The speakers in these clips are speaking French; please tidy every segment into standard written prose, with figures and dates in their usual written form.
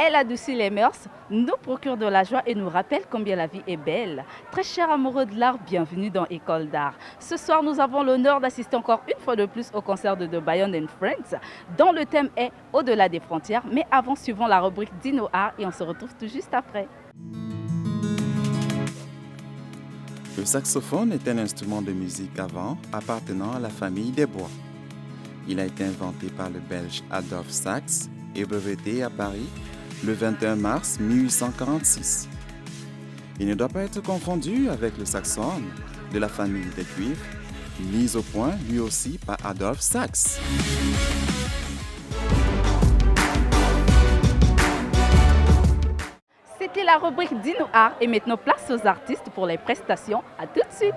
Elle adoucit les mœurs, nous procure de la joie et nous rappelle combien la vie est belle. Très chers amoureux de l'art, bienvenue dans École d'art. Ce soir, nous avons l'honneur d'assister encore une fois de plus au concert de The Bayonne and Friends, dont le thème est Au-delà des frontières. Mais avant, suivons la rubrique Dino Art et on se retrouve tout juste après. Le saxophone est un instrument de musique avant appartenant à la famille des bois. Il a été inventé par le Belge Adolphe Sax et breveté à Paris le 21 mars 1846. Il ne doit pas être confondu avec le saxophone de la famille des cuivres, mis au point lui aussi par Adolphe Sax. C'était la rubrique Dino Art et maintenant place aux artistes pour les prestations. À tout de suite.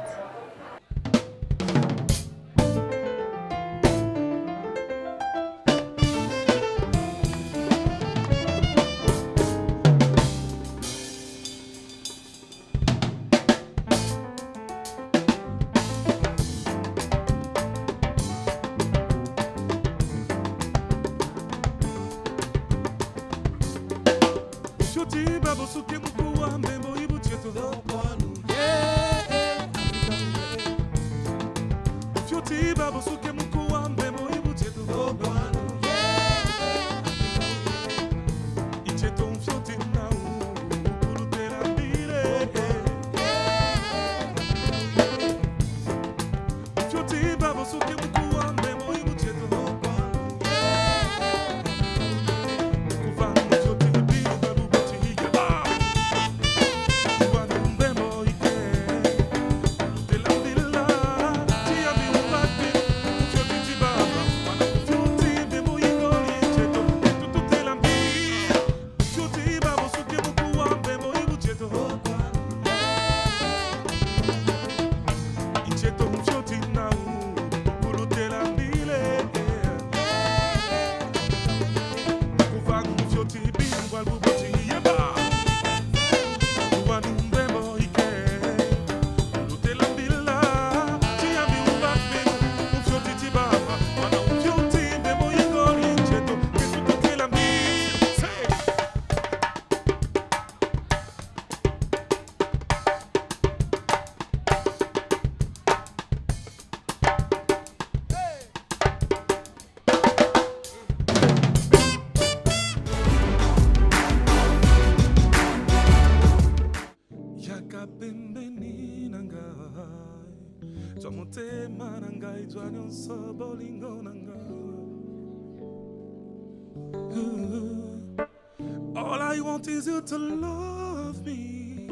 All I want is you to love me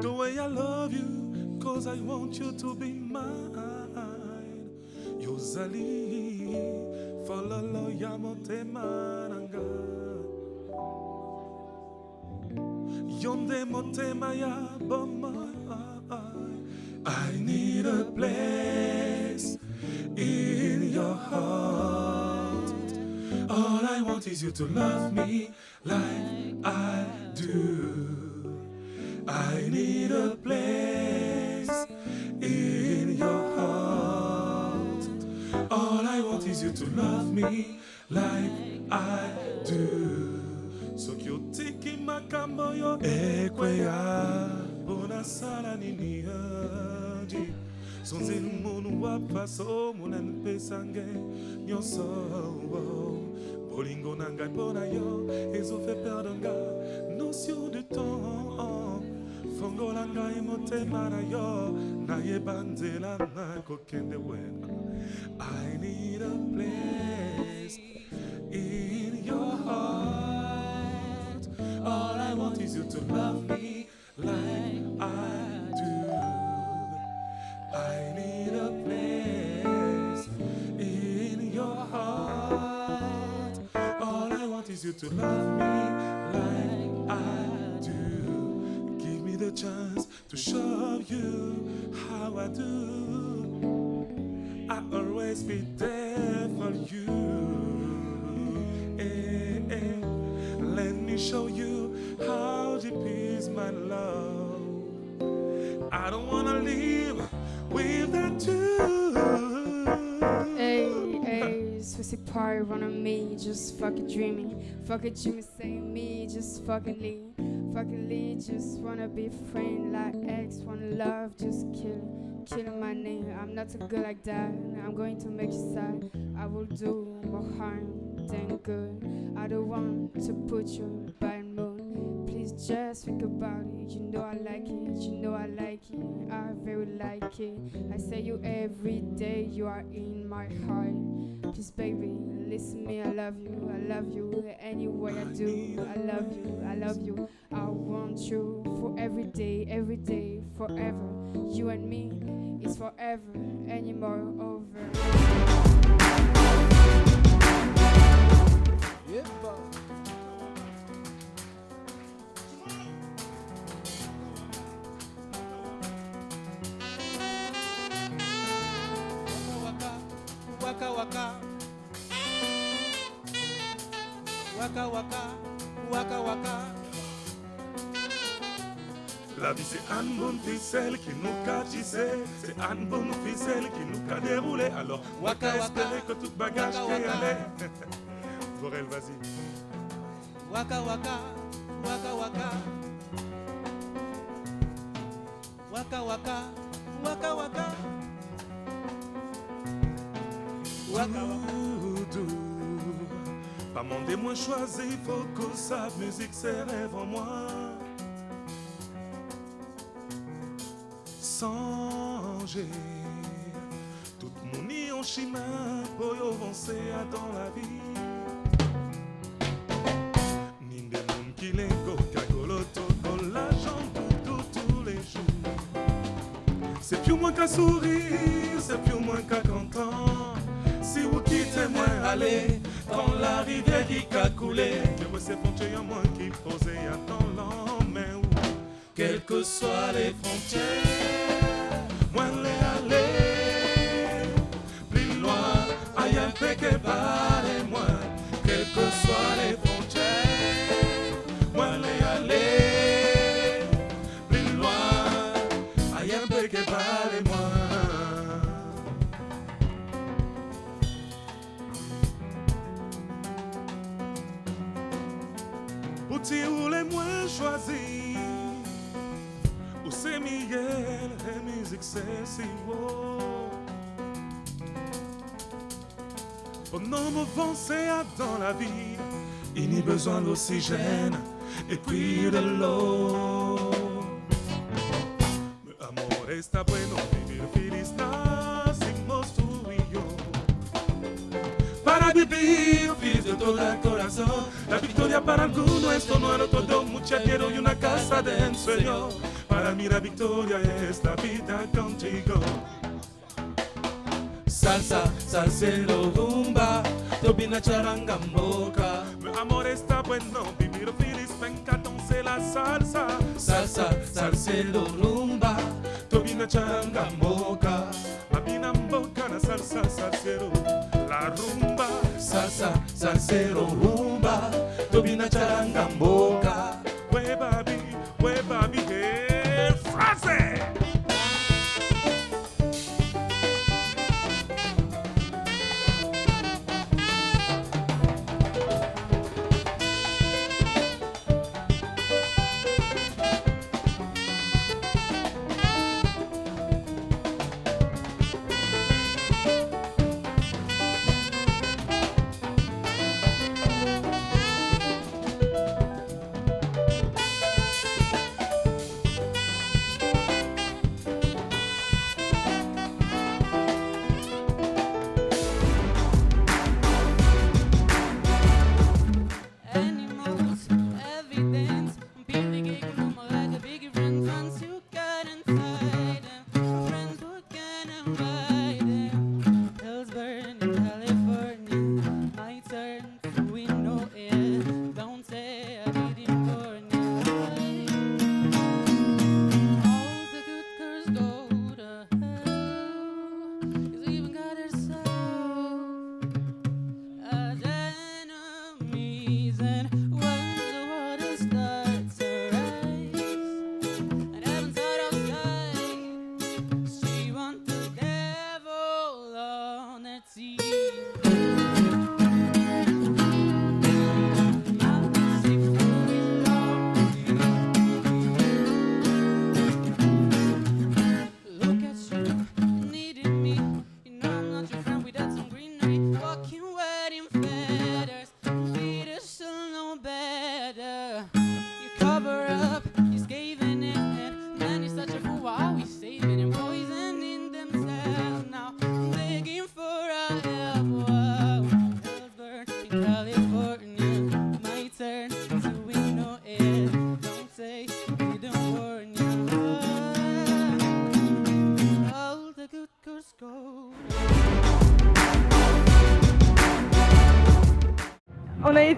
the way I love you, cause I want you to be mine. Yozali, follow ya motema nanga. Yonde motema ya boma. I need a place in your heart. All I want is you to love me like I do. I need a place in your heart. All I want is you to love me like I do. So kyotiki makambo yo ekwea bona sala nini haji. Sonze munu wapaso munan pesange nyonso. Bolingo nanga pona yo ezo fait perdre notion de temps. Fongo langa emotema na yo na yebanzela na kokende wena. I need a place in your heart. All I want is you to love me like I do. I need a place in your heart. All I want is you to love me like I do. Give me the chance to show you how I do. I'll always be there for you. Let me show you how deep is my love. I don't wanna live without you. Hey, hey, c'est party, run on me, just fucking dreaming. Fuck it, Jimmy, say me, just fucking leave. Fucking leave, just wanna be friend like ex, wanna love, just killing my name. I'm not so good like that. I'm going to make you sad. I will do more harm than good. I don't want to put you in a bad mood. Please just think about it. You know I like it. You know I like it. I very like it. I say you every day. You are in my heart. Please, baby, listen me. I love you. I love you. Any way I do. I love you. I love you. I want you for every day, forever. You and me is forever, anymore over. Yeah, waka waka waka waka waka waka. La vie c'est un bonne ficelle qui nous a tissé, c'est un bonne ficelle qui nous a déroulé. Alors, Waka, waka waka. espérer que tout bagage Waka, qui waka. allait. Vorel, vas-y. Waka waka waka waka waka waka waka waka waka. Doudou, pas mon moins choisi, faut que sa musique s'élève en moi. Songer, tout mon nid en chemin pour avancer dans la vie. Ninde moun qui l'ego, kagoloto, la jambe tous les jours. C'est plus moins qu'un sourire, c'est plus moins qu'un content. Si vous quittez moi, allez, quand la rivière qui a coulé, que vous c'est frontières moi qui posait à ton lendemain. Quelles que soient les frontières, moi les aller plus loin, aïe un peu que parlez-moi. Quelles que soient les frontières, moi les aller plus loin, aïe un peu que parlez-moi. Outil ou les moins choisis, ou c'est Miguel, et musique c'est si beau. Pour non m'avancer dans la vie, il n'y a besoin d'oxygène et puis de l'eau. Mi amor está bueno, vivir feliz nacimos tú y yo. Para vivir feliz de todo el corazón, la victoria para alguno, esto no era todo, mucho dinero y una casa de ensueño. Para mí la victoria es la vida contigo. Salsa, salsero, rumba, tobina charanga mboka. Mi amor está bueno, vivir feliz, venga danser la salsa. Salsa, salsero, rumba, Tobina charanga, mboka. Mabina mboka na salsa, salsero, la rumba. Salsa, salsero, rumba, tobina charanga mboka. Ouais baby, hey, français.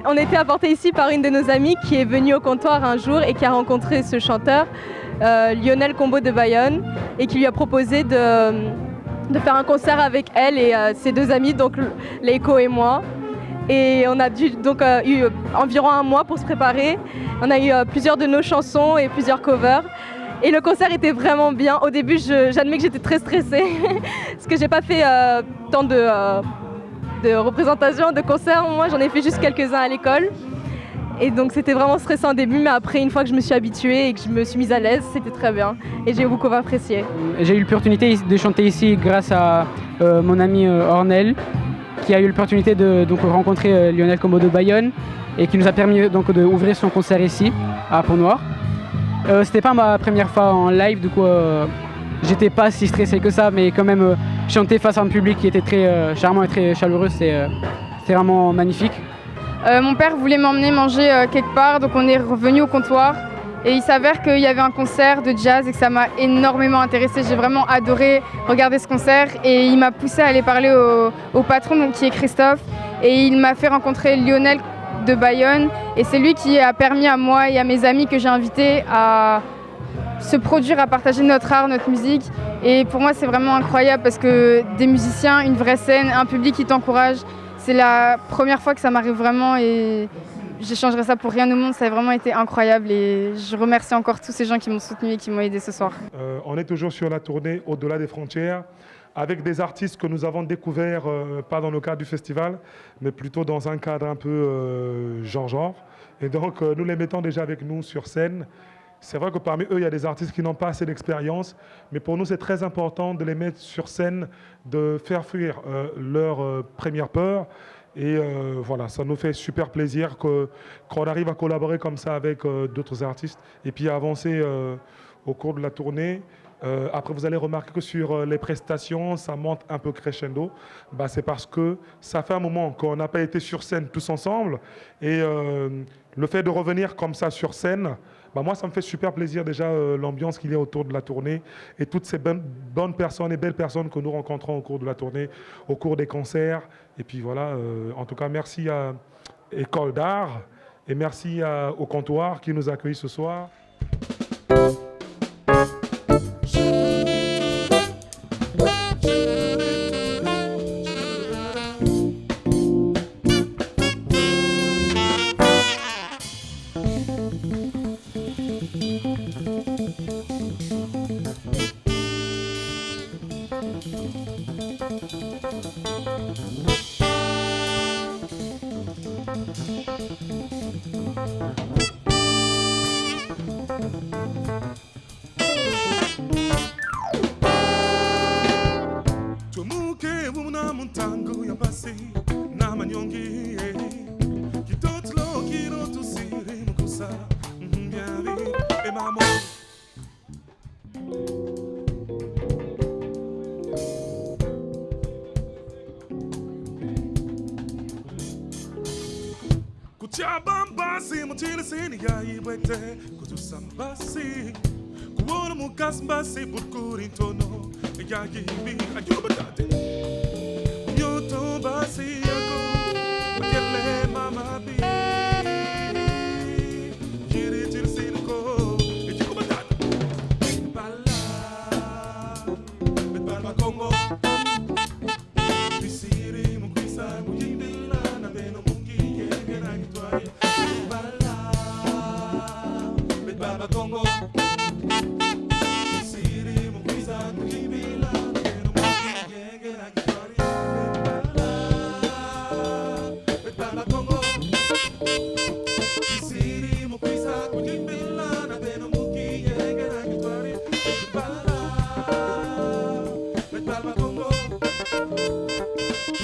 On a été apporté ici par une de nos amies qui est venue au comptoir un jour et qui a rencontré ce chanteur, Lionel Combo de Bayonne, et qui lui a proposé de faire un concert avec elle et ses deux amis, donc Leiko et moi. Et on a eu environ un mois pour se préparer. On a eu plusieurs de nos chansons et plusieurs covers. Et le concert était vraiment bien. Au début, j'admets que j'étais très stressée parce que j'ai pas fait tant de représentations, de concerts. Moi, j'en ai fait juste quelques-uns à l'école. Et donc, c'était vraiment stressant au début, mais après, une fois que je me suis habituée et que je me suis mise à l'aise, c'était très bien. Et j'ai beaucoup apprécié. J'ai eu l'opportunité de chanter ici grâce à mon ami Ornel, qui a eu l'opportunité de rencontrer Lionel Combo de Bayonne et qui nous a permis d'ouvrir son concert ici, à Pont-Noir. C'était pas ma première fois en live, du coup j'étais pas si stressé que ça, mais quand même chanter face à un public qui était très charmant et très chaleureux, c'était vraiment magnifique. Mon père voulait m'emmener manger quelque part, donc on est revenu au comptoir. Et il s'avère qu'il y avait un concert de jazz et que ça m'a énormément intéressée. J'ai vraiment adoré regarder ce concert et il m'a poussé à aller parler au patron, donc, qui est Christophe. Et il m'a fait rencontrer Lionel de Bayonne et c'est lui qui a permis à moi et à mes amis que j'ai invités à se produire, à partager notre art, notre musique. Et pour moi, c'est vraiment incroyable parce que des musiciens, une vraie scène, un public qui t'encourage, c'est la première fois que ça m'arrive vraiment et j'échangerai ça pour rien au monde. Ça a vraiment été incroyable et je remercie encore tous ces gens qui m'ont soutenu et qui m'ont aidé ce soir. On est toujours sur la tournée Au-delà des frontières avec des artistes que nous avons découverts, pas dans le cadre du festival, mais plutôt dans un cadre un peu genre. Et donc, nous les mettons déjà avec nous sur scène. C'est vrai que parmi eux, il y a des artistes qui n'ont pas assez d'expérience, mais pour nous, c'est très important de les mettre sur scène, de faire fuir leur première peur. Et voilà, ça nous fait super plaisir qu'on arrive à collaborer comme ça avec d'autres artistes et puis à avancer au cours de la tournée. Après, vous allez remarquer que sur les prestations, ça monte un peu crescendo. C'est parce que ça fait un moment qu'on n'a pas été sur scène tous ensemble. Et le fait de revenir comme ça sur scène, moi, ça me fait super plaisir déjà l'ambiance qu'il y a autour de la tournée et toutes ces bonnes personnes et belles personnes que nous rencontrons au cours de la tournée, au cours des concerts. Et puis voilà, en tout cas, merci à École d'Art et merci au comptoir qui nous accueille ce soir. Kuchabambasi mutile sini ya ibwete kutusambasi kuona mukasmbasi butkuri tono ya yibi ayubatate nyoto basi yako makele mama bi yiri til sini ko ayubatate bala bala Congo bisiri mukwisa mujindila na beno Baba Congo, Siri Mukiza Kujibila, Gena Gitari, Baba Congo, Siri Mukiza Kujibila, Nabeno Muki, Gena Gitari, Baba Congo,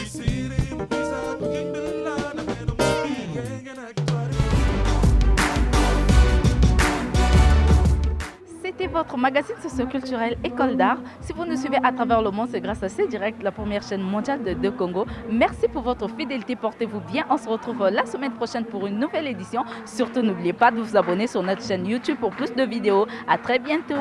Siri Mukiza Kujibila, Nabeno Muki, Gena Gitari. C'était votre magazine socio-culturel École d'Art. Si vous nous suivez à travers le monde, c'est grâce à C-Direct, la première chaîne mondiale de Congo. Merci pour votre fidélité, portez-vous bien. On se retrouve la semaine prochaine pour une nouvelle édition. Surtout, n'oubliez pas de vous abonner sur notre chaîne YouTube pour plus de vidéos. À très bientôt.